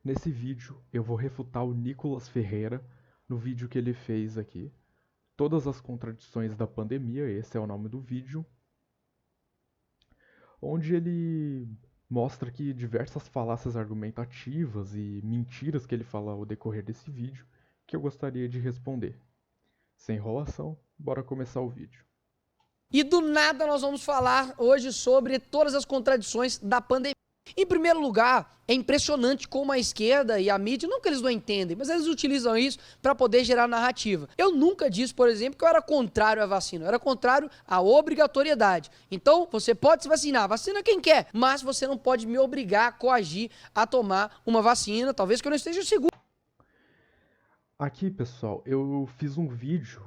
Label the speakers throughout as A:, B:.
A: Nesse vídeo eu vou refutar o Nicolas Ferreira no vídeo que ele fez aqui. Todas as contradições da pandemia, esse é o nome do vídeo, onde ele mostra que diversas falácias argumentativas e mentiras que ele fala ao decorrer desse vídeo, que eu gostaria de responder. Sem enrolação, bora começar o vídeo.
B: E do nada nós vamos falar hoje sobre todas as contradições da pandemia. Em primeiro lugar, é impressionante como a esquerda e a mídia, não que eles não entendem, mas eles utilizam isso para poder gerar narrativa. Eu nunca disse, por exemplo, que eu era contrário à vacina, eu era contrário à obrigatoriedade. Então, você pode se vacinar, vacina quem quer, mas você não pode me obrigar, coagir a tomar uma vacina, talvez que eu não esteja seguro.
A: Aqui, pessoal, eu fiz um vídeo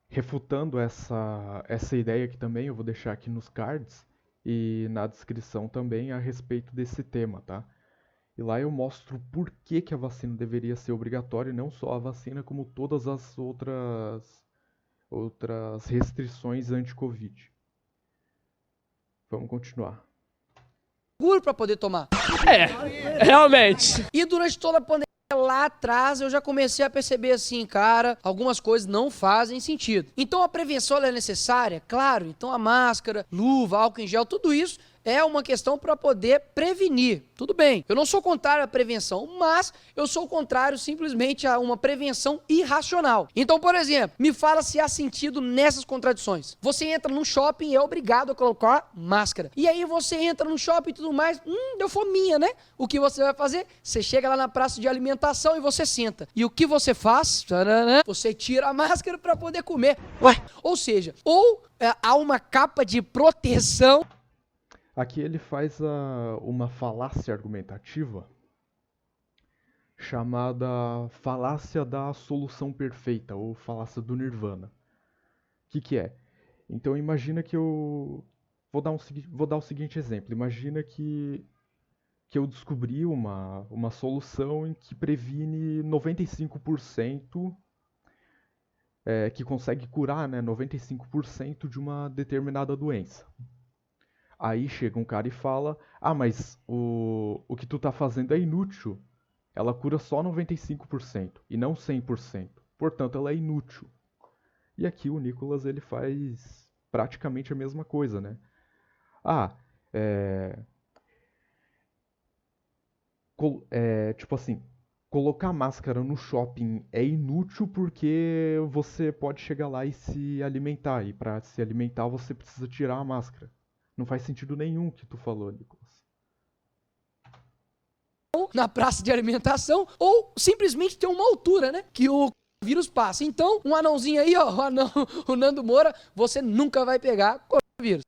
A: refutando essa ideia aqui também, eu vou deixar aqui nos cards e na descrição também a respeito desse tema, tá? E lá eu mostro por que a vacina deveria ser obrigatória, e não só a vacina, como todas as outras restrições anti-Covid. Vamos continuar.
B: Seguro para poder tomar.
C: Realmente.
B: E durante toda a pandemia, lá atrás, eu já comecei a perceber assim, cara, algumas coisas não fazem sentido. Então a prevenção ela é necessária? Claro. Então a máscara, luva, álcool em gel, tudo isso é uma questão para poder prevenir. Tudo bem. Eu não sou contrário à prevenção, mas eu sou contrário simplesmente a uma prevenção irracional. Então, por exemplo, me fala se há sentido nessas contradições. Você entra num shopping e é obrigado a colocar máscara. E aí você entra no shopping e tudo mais, deu fominha, né? O que você vai fazer? Você chega lá na praça de alimentação e você senta. E o que você faz? Tcharam, você tira a máscara para poder comer. Ué. Ou seja, há uma capa de proteção.
A: Aqui ele faz uma falácia argumentativa chamada falácia da solução perfeita, ou falácia do Nirvana. O que é? Então imagina que eu vou dar o seguinte exemplo. Imagina que eu descobri uma solução em que previne 95%, que consegue curar, né, 95% de uma determinada doença. Aí chega um cara e fala, mas o que tu tá fazendo é inútil. Ela cura só 95% e não 100%. Portanto, ela é inútil. E aqui o Nicolas ele faz praticamente a mesma coisa, né? Tipo assim, colocar máscara no shopping é inútil porque você pode chegar lá e se alimentar. E para se alimentar você precisa tirar a máscara. Não faz sentido nenhum o que tu falou, Nicolas.
B: Na praça de alimentação, ou simplesmente ter uma altura, né? Que o vírus passa. Então, um anãozinho aí, ó, o Nando Moura, você nunca vai pegar coronavírus.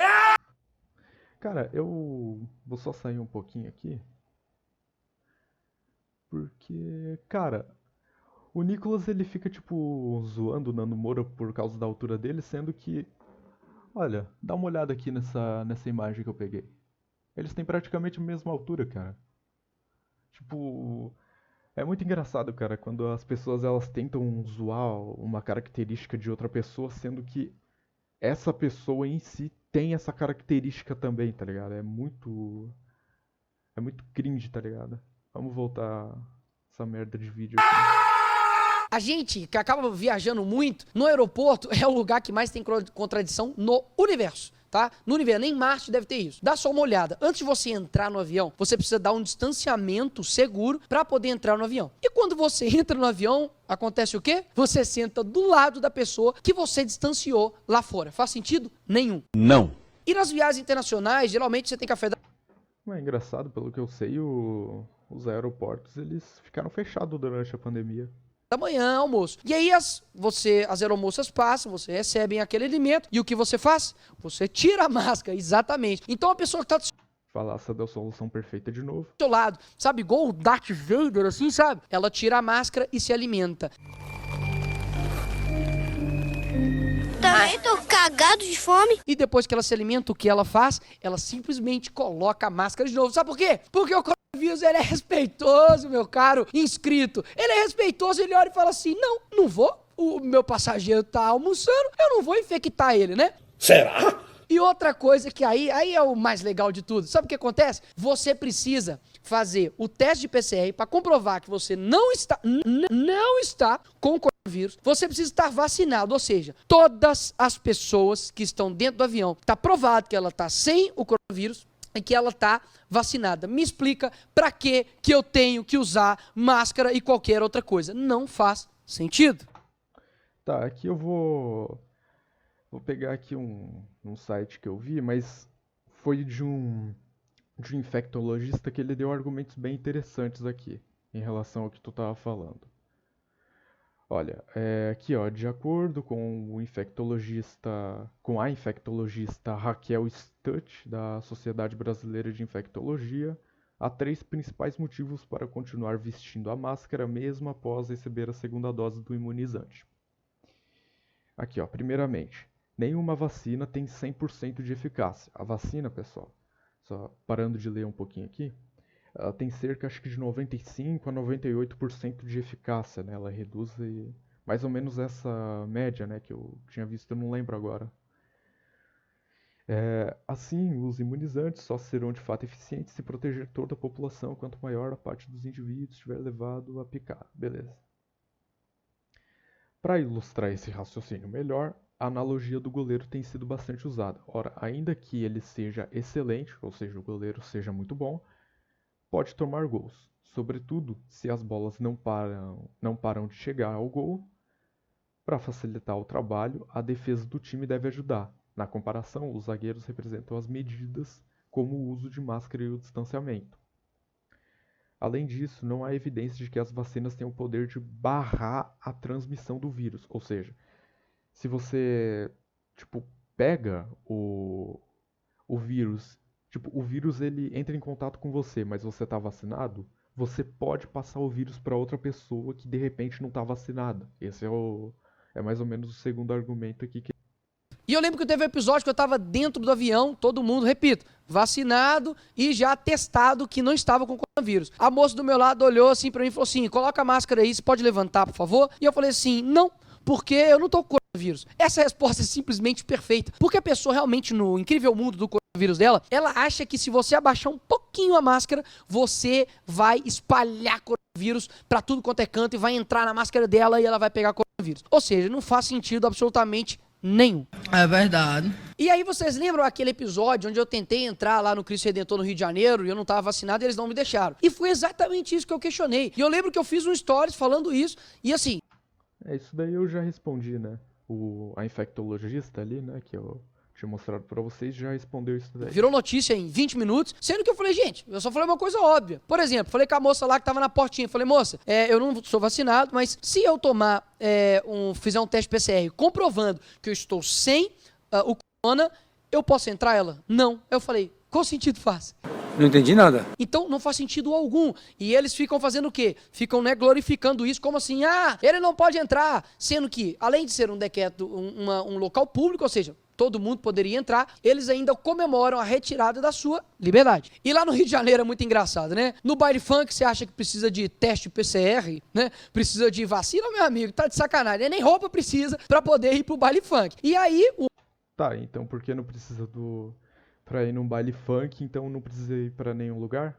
A: Cara, eu vou só sair um pouquinho aqui. Porque, cara, o Nicolas ele fica, tipo, zoando o Nando Moura por causa da altura dele, sendo que, olha, dá uma olhada aqui nessa imagem que eu peguei. Eles têm praticamente a mesma altura, cara. Tipo, é muito engraçado, cara, quando as pessoas elas tentam zoar uma característica de outra pessoa, sendo que essa pessoa em si tem essa característica também, tá ligado? É muito cringe, tá ligado? Vamos voltar essa merda de vídeo aqui.
B: A gente que acaba viajando muito, no aeroporto é o lugar que mais tem contradição no universo. Tá? No universo, nem Marte deve ter isso. Dá só uma olhada. Antes de você entrar no avião, você precisa dar um distanciamento seguro para poder entrar no avião. E quando você entra no avião, acontece o quê? Você senta do lado da pessoa que você distanciou lá fora. Faz sentido? Nenhum.
C: Não.
B: E nas viagens internacionais, geralmente você tem café da
A: É engraçado, pelo que eu sei, os aeroportos eles ficaram fechados durante a pandemia.
B: manhã, almoço. E aí as aeromoças passam, você recebe aquele alimento, e o que você faz? Você tira a máscara, exatamente. Então a pessoa que está do
A: Falácia da solução perfeita de novo.
B: seu lado, sabe, igual o Darth Vader, assim, sabe? Ela tira a máscara e se alimenta.
D: Também tô cagado de fome.
B: E depois que ela se alimenta, o que ela faz? Ela simplesmente coloca a máscara de novo. Sabe por quê? Porque o coronavírus, ele é respeitoso, meu caro inscrito. Ele é respeitoso, ele olha e fala assim, não vou. O meu passageiro tá almoçando, eu não vou infectar ele, né?
C: Será?
B: E outra coisa que aí é o mais legal de tudo. Sabe o que acontece? Você precisa fazer o teste de PCR para comprovar que você não está com o coronavírus. Você precisa estar vacinado, ou seja, todas as pessoas que estão dentro do avião, está provado que ela está sem o coronavírus e que ela está vacinada. Me explica para que eu tenho que usar máscara e qualquer outra coisa. Não faz sentido.
A: Tá, aqui eu vou pegar aqui um site que eu vi, mas foi de um infectologista que ele deu argumentos bem interessantes aqui, em relação ao que tu estava falando. Olha, aqui ó, de acordo com a infectologista Raquel Stutt, da Sociedade Brasileira de Infectologia, há 3 principais motivos para continuar vestindo a máscara mesmo após receber a segunda dose do imunizante. Aqui ó, primeiramente, nenhuma vacina tem 100% de eficácia. A vacina, pessoal, só parando de ler um pouquinho aqui, ela tem cerca, acho que de 95 a 98% de eficácia, né? Ela reduz mais ou menos essa média, né, que eu tinha visto, eu não lembro agora. Assim, os imunizantes só serão de fato eficientes se proteger toda a população, quanto maior a parte dos indivíduos estiver levado a picar. Beleza. Para ilustrar esse raciocínio melhor, a analogia do goleiro tem sido bastante usada. Ora, ainda que ele seja excelente, ou seja, o goleiro seja muito bom, pode tomar gols, sobretudo se as bolas não param de chegar ao gol. Para facilitar o trabalho, a defesa do time deve ajudar. Na comparação, os zagueiros representam as medidas, como o uso de máscara e o distanciamento. Além disso, não há evidência de que as vacinas tenham o poder de barrar a transmissão do vírus. Ou seja, se você pega o vírus, o vírus ele entra em contato com você, mas você está vacinado, você pode passar o vírus para outra pessoa que de repente não está vacinada. Esse é mais ou menos o segundo argumento aqui.
B: E eu lembro que teve um episódio que eu estava dentro do avião, todo mundo, repito, vacinado e já testado que não estava com coronavírus. A moça do meu lado olhou assim para mim e falou assim, coloca a máscara aí, você pode levantar, por favor? E eu falei assim, não, porque eu não estou com coronavírus. Essa resposta é simplesmente perfeita, porque a pessoa realmente, no incrível mundo do coronavírus dela, ela acha que se você abaixar um pouquinho a máscara, você vai espalhar coronavírus para tudo quanto é canto e vai entrar na máscara dela e ela vai pegar coronavírus. Ou seja, não faz sentido absolutamente nenhum.
E: É verdade.
B: E aí vocês lembram aquele episódio onde eu tentei entrar lá no Cristo Redentor no Rio de Janeiro e eu não estava vacinado e eles não me deixaram? E foi exatamente isso que eu questionei. E eu lembro que eu fiz um stories falando isso e assim...
A: Isso daí eu já respondi, né? A infectologista ali, né, que eu tinha mostrado pra vocês, já respondeu isso daí.
B: Virou notícia em 20 minutos, sendo que eu falei, gente, eu só falei uma coisa óbvia. Por exemplo, falei com a moça lá que tava na portinha, falei, moça, eu não sou vacinado, mas se eu fizer um teste PCR comprovando que eu estou sem o corona, eu posso entrar ela? Não. Eu falei, qual sentido faz?
E: Não entendi nada.
B: Então não faz sentido algum. E eles ficam fazendo o quê? Ficam, glorificando isso como assim, ele não pode entrar. Sendo que, além de ser um decreto, um local público, ou seja, todo mundo poderia entrar, eles ainda comemoram a retirada da sua liberdade. E lá no Rio de Janeiro é muito engraçado, né? No baile funk você acha que precisa de teste PCR, né? Precisa de vacina, meu amigo, tá de sacanagem. Nem roupa precisa pra poder ir pro baile funk. E aí...
A: Tá, então por que não precisa pra ir num baile funk, então não precisa ir pra nenhum lugar?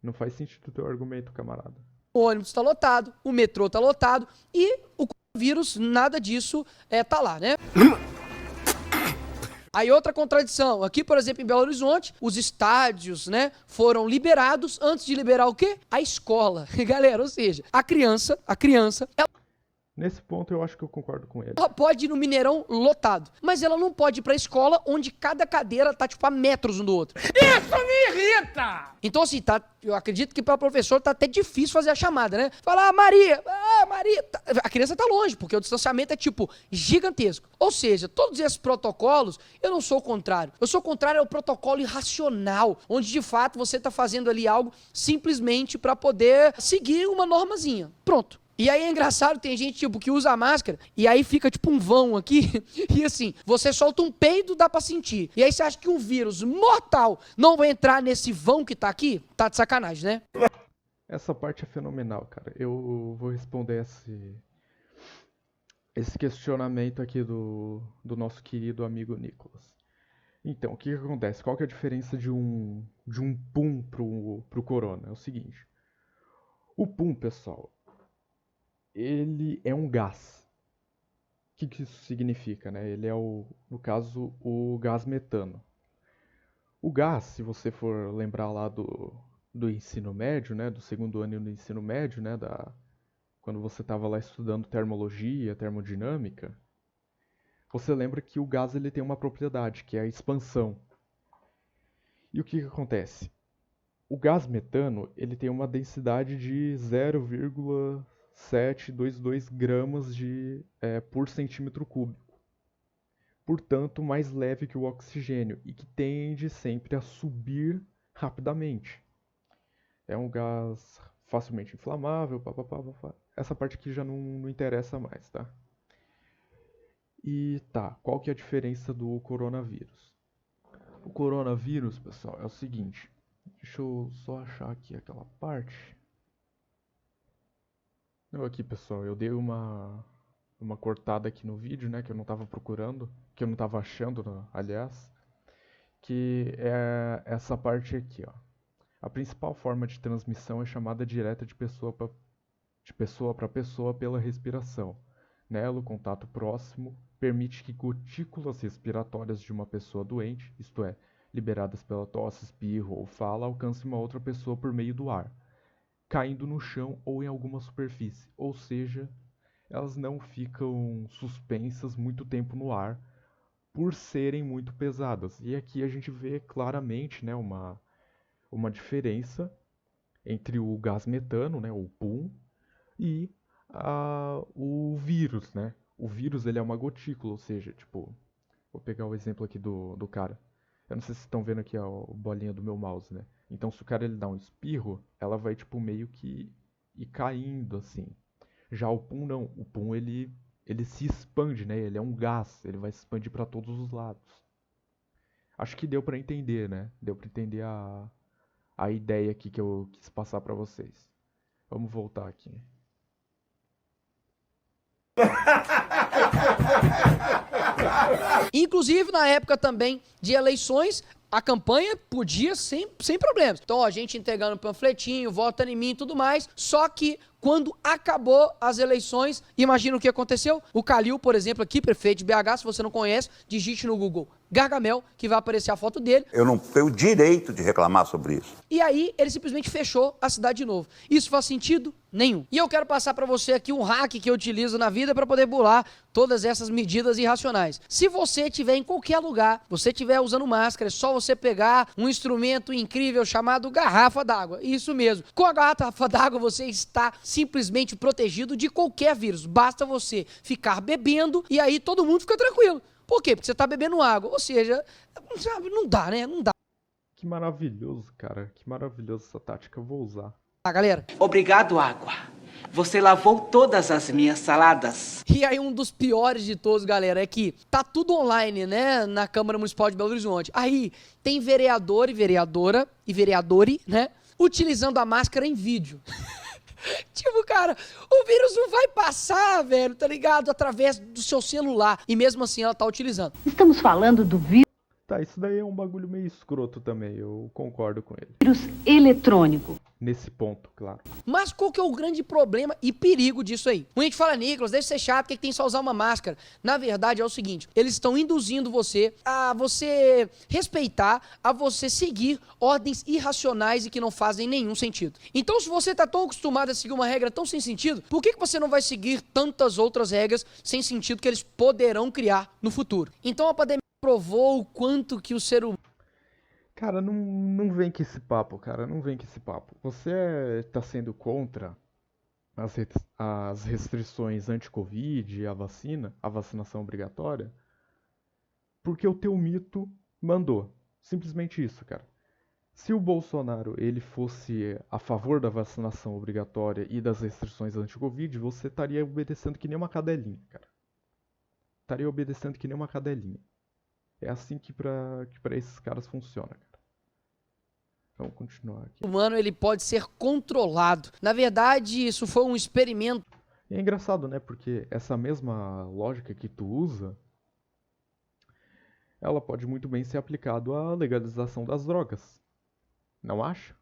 A: Não faz sentido o teu argumento, camarada.
B: O ônibus tá lotado, o metrô tá lotado e o vírus, nada disso tá lá, né? Aí outra contradição, aqui por exemplo em Belo Horizonte, os estádios, né, foram liberados antes de liberar o quê? A escola. Galera, ou seja, a criança,
A: Nesse ponto eu acho que eu concordo com ele.
B: ela pode ir no Mineirão lotado, mas ela não pode ir pra escola onde cada cadeira tá a metros um do outro.
C: Isso me irrita!
B: Então assim, eu acredito que para o professor tá até difícil fazer a chamada, né? Falar, Maria, a criança tá longe, porque o distanciamento é gigantesco. Ou seja, todos esses protocolos, eu não sou o contrário. Eu sou o contrário ao protocolo irracional, onde de fato você tá fazendo ali algo simplesmente para poder seguir uma normazinha. Pronto. E aí é engraçado, tem gente, que usa a máscara, e aí fica um vão aqui, e assim, você solta um peido, dá pra sentir. E aí você acha que um vírus mortal não vai entrar nesse vão que tá aqui? Tá de sacanagem, né?
A: Essa parte é fenomenal, cara. Eu vou responder esse questionamento aqui do nosso querido amigo Nicolas. Então, o que acontece? Qual que é a diferença de um pum pro corona? É o seguinte. O pum, pessoal, ele é um gás. O que isso significa, né? Ele é, no caso, o gás metano. O gás, se você for lembrar lá do ensino médio, né? Do segundo ano do ensino médio, né? Quando você estava lá estudando termologia, termodinâmica, você lembra que o gás ele tem uma propriedade, que é a expansão. E o que acontece? O gás metano ele tem uma densidade de 0,722 gramas por centímetro cúbico. Portanto, mais leve que o oxigênio e que tende sempre a subir rapidamente. É um gás facilmente inflamável, papapá. Essa parte aqui já não interessa mais, tá? E tá, qual que é a diferença do coronavírus? O coronavírus, pessoal, é o seguinte. Deixa eu só achar aqui aquela parte. Aqui, pessoal, eu dei uma cortada aqui no vídeo, né, que eu não estava procurando, que eu não estava achando, aliás, que é essa parte aqui, ó. A principal forma de transmissão é chamada direta de pessoa para pessoa pela respiração. Nela, o contato próximo permite que gotículas respiratórias de uma pessoa doente, isto é, liberadas pela tosse, espirro ou fala, alcancem uma outra pessoa por meio do ar, caindo no chão ou em alguma superfície, ou seja, elas não ficam suspensas muito tempo no ar por serem muito pesadas. E aqui a gente vê claramente, né, uma diferença entre o gás metano, né, o PUM, e o vírus, né? O vírus ele é uma gotícula, ou seja, tipo, vou pegar o exemplo aqui do cara. Eu não sei se vocês estão vendo aqui a bolinha do meu mouse, né? Então se o cara ele dá um espirro, ela vai tipo meio que ir caindo assim. Já o pum não, o pum ele se expande, né? Ele é um gás, ele vai se expandir para todos os lados. Acho que deu para entender, né? Deu para entender a ideia aqui que eu quis passar para vocês. Vamos voltar aqui.
B: Inclusive, na época também de eleições, a campanha podia sem problemas. Então, ó, a gente entregando um panfletinho, vota em mim e tudo mais. Só que quando acabou as eleições, imagina o que aconteceu? O Calil, por exemplo, aqui, prefeito de BH, se você não conhece, digite no Google Gargamel, que vai aparecer a foto dele.
F: Eu não tenho direito de reclamar sobre isso.
B: E aí, ele simplesmente fechou a cidade de novo. Isso faz sentido nenhum. E eu quero passar para você aqui um hack que eu utilizo na vida para poder burlar todas essas medidas irracionais. Se você estiver em qualquer lugar, você estiver usando máscara, é só você pegar um instrumento incrível chamado garrafa d'água. Isso mesmo. Com a garrafa d'água, você está simplesmente protegido de qualquer vírus. Basta você ficar bebendo e aí todo mundo fica tranquilo. Por quê? Porque você está bebendo água. Ou seja, sabe, não dá, né? Não dá.
A: Que maravilhoso, cara. Que maravilhosa essa tática. Eu vou usar.
B: Tá, galera?
C: Obrigado, água. Você lavou todas as minhas saladas.
B: E aí um dos piores de todos, galera, é que tá tudo online, né, na Câmara Municipal de Belo Horizonte. Aí tem vereador e vereadora e vereadore, né, utilizando a máscara em vídeo. Tipo, cara, o vírus não vai passar, velho, tá ligado? Através do seu celular. E mesmo assim ela tá utilizando.
G: Estamos falando do
A: Tá, isso daí é um bagulho meio escroto também, eu concordo com ele.
G: vírus eletrônico.
A: Nesse ponto, claro.
B: Mas qual que é o grande problema e perigo disso aí? Quando a gente fala, Nicolas, deixa de ser chato, que tem só usar uma máscara. Na verdade é o seguinte, eles estão induzindo você a você respeitar, a você seguir ordens irracionais e que não fazem nenhum sentido. Então se você tá tão acostumado a seguir uma regra tão sem sentido, por que você não vai seguir tantas outras regras sem sentido que eles poderão criar no futuro? Então a pandemia provou o quanto que o ser humano...
A: Cara, não vem com esse papo, cara. Não vem com esse papo. Você tá sendo contra as restrições anti-Covid e a vacinação obrigatória, porque o teu mito mandou. Simplesmente isso, cara. Se o Bolsonaro ele fosse a favor da vacinação obrigatória e das restrições anti-Covid, você estaria obedecendo que nem uma cadelinha, cara. Estaria obedecendo que nem uma cadelinha. É assim que pra esses caras funciona, cara. Vamos continuar aqui.
B: O humano ele pode ser controlado. Na verdade, isso foi um experimento.
A: E é engraçado, né? Porque essa mesma lógica que tu usa ela pode muito bem ser aplicada à legalização das drogas. Não acha?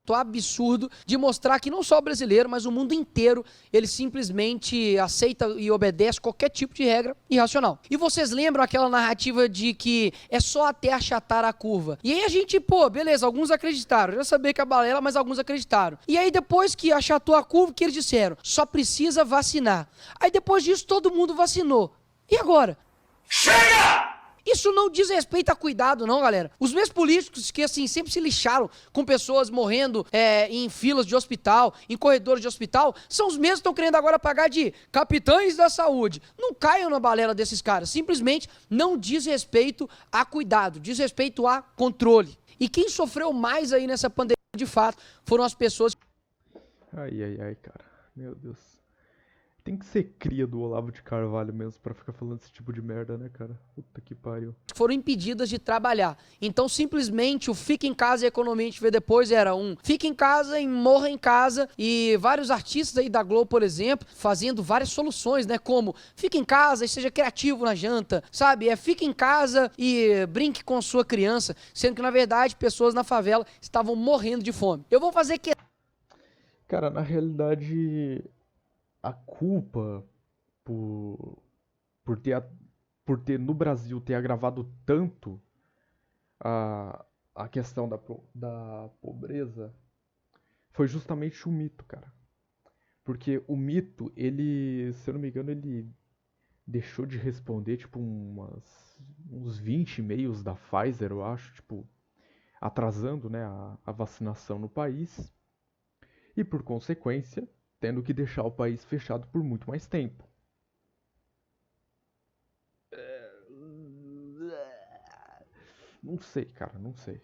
B: Absurdo de mostrar que não só o brasileiro, mas o mundo inteiro, ele simplesmente aceita e obedece qualquer tipo de regra irracional. E vocês lembram aquela narrativa de que é só até achatar a curva? E aí a gente, beleza, alguns acreditaram. Eu já sabia que a balela, mas alguns acreditaram. E aí depois que achatou a curva, o que eles disseram? Só precisa vacinar. Aí depois disso todo mundo vacinou. E agora? Chega! Isso não diz respeito a cuidado, não, galera. Os mesmos políticos que, assim, sempre se lixaram com pessoas morrendo em filas de hospital, em corredores de hospital, são os mesmos que estão querendo agora pagar de capitães da saúde. Não caiam na balela desses caras. Simplesmente não diz respeito a cuidado, diz respeito a controle. E quem sofreu mais aí nessa pandemia, de fato, foram as pessoas...
A: Ai, cara. Meu Deus. Tem que ser cria do Olavo de Carvalho mesmo pra ficar falando esse tipo de merda, né, cara? Puta que pariu.
B: Foram impedidas de trabalhar. Então, simplesmente, o fica em casa e a economia a gente vê depois era fica em casa e morra em casa. E vários artistas aí da Globo, por exemplo, fazendo várias soluções, né? Como fica em casa e seja criativo na janta, sabe? Fica em casa e brinque com sua criança. Sendo que, na verdade, pessoas na favela estavam morrendo de fome. Eu vou fazer que...
A: Cara, na realidade... A culpa por ter no Brasil ter agravado tanto a questão da pobreza foi justamente o mito, cara. Porque o mito, ele, se eu não me engano, ele deixou de responder, tipo, uns 20 e-mails da Pfizer, eu acho, tipo, atrasando, né, a vacinação no país. E, por consequência, tendo que deixar o país fechado por muito mais tempo. Não sei, cara, não sei.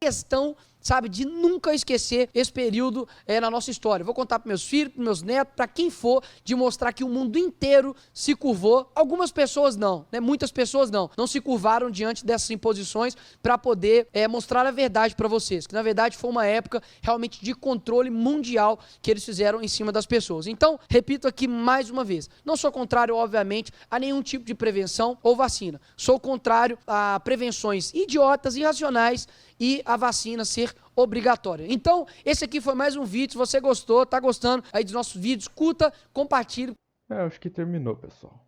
B: Questão, sabe, de nunca esquecer esse período na nossa história. Vou contar para meus filhos, para meus netos, para quem for, de mostrar que o mundo inteiro se curvou. Algumas pessoas não, né? Muitas pessoas não se curvaram diante dessas imposições para poder mostrar a verdade para vocês, que na verdade foi uma época realmente de controle mundial que eles fizeram em cima das pessoas. Então, repito aqui mais uma vez, não sou contrário, obviamente, a nenhum tipo de prevenção ou vacina. Sou contrário a prevenções idiotas, irracionais e a vacina ser obrigatória. Então, esse aqui foi mais um vídeo. Se você gostou, tá gostando aí dos nossos vídeos, curta, compartilhe.
A: Acho que terminou, pessoal.